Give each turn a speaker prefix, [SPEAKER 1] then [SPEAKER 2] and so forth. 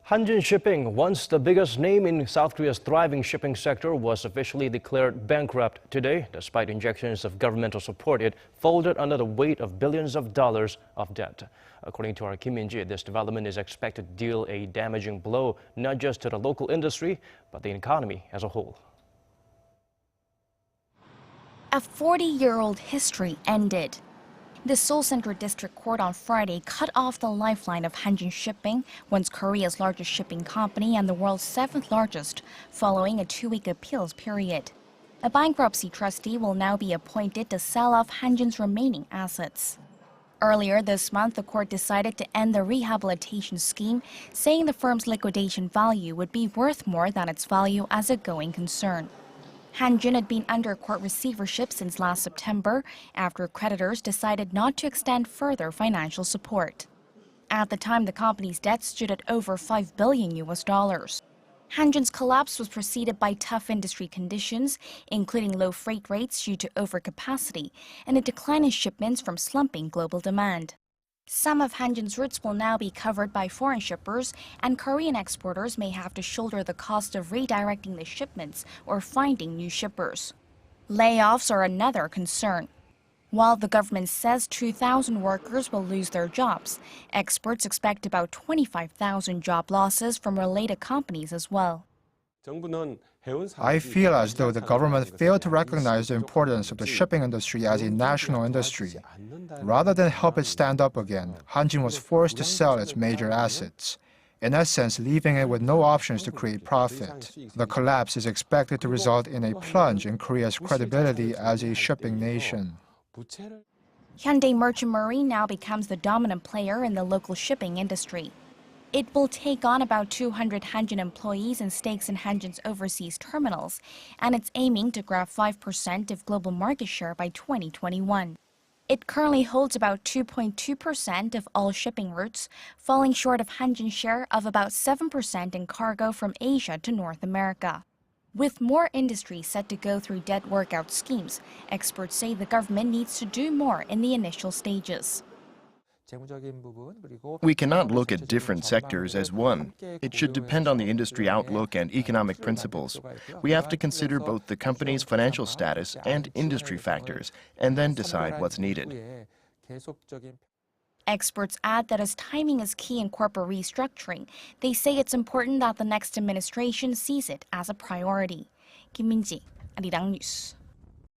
[SPEAKER 1] Hanjin Shipping, once the biggest name in South Korea's thriving shipping sector, was officially declared bankrupt today. Despite injections of governmental support, it folded under the weight of billions of dollars of debt. According to our Kim Min-ji, this development is expected to deal a damaging blow not just to the local industry, but the economy as a whole.
[SPEAKER 2] A 40-year-old history ended. The Seoul Central District Court on Friday cut off the lifeline of Hanjin Shipping, once Korea's largest shipping company and the world's 7th largest, following a 2-week appeals period. A bankruptcy trustee will now be appointed to sell off Hanjin's remaining assets. Earlier this month, the court decided to end the rehabilitation scheme, saying the firm's liquidation value would be worth more than its value as a going concern. Hanjin had been under court receivership since last September after creditors decided not to extend further financial support. At the time, the company's debt stood at over $5 billion. Hanjin's collapse was preceded by tough industry conditions, including low freight rates due to overcapacity and a decline in shipments from slumping global demand. Some of Hanjin's routes will now be covered by foreign shippers, and Korean exporters may have to shoulder the cost of redirecting the shipments or finding new shippers. Layoffs are another concern. While the government says 2,000 workers will lose their jobs, experts expect about 25,000 job losses from related companies as well.
[SPEAKER 3] I feel as though the government failed to recognize the importance of the shipping industry as a national industry. Rather than help it stand up again, Hanjin was forced to sell its major assets, in essence leaving it with no options to create profit. The collapse is expected to result in a plunge in Korea's credibility as a shipping nation.
[SPEAKER 2] Hyundai Merchant Marine now becomes the dominant player in the local shipping industry. It will take on about 200 Hanjin employees and stakes in Hanjin's overseas terminals, and it's aiming to grab 5% of global market share by 2021. It currently holds about 2.2% of all shipping routes, falling short of Hanjin's share of about 7% in cargo from Asia to North America. With more industries set to go through debt workout schemes, experts say the government needs to do more in the initial stages.
[SPEAKER 4] We cannot look at different sectors as one. It should depend on the industry outlook and economic principles. We have to consider both the company's financial status and industry factors, and then decide what's needed.
[SPEAKER 2] Experts add that as timing is key in corporate restructuring, they say it's important that the next administration sees it as a priority. Kim Min-ji, Arirang News.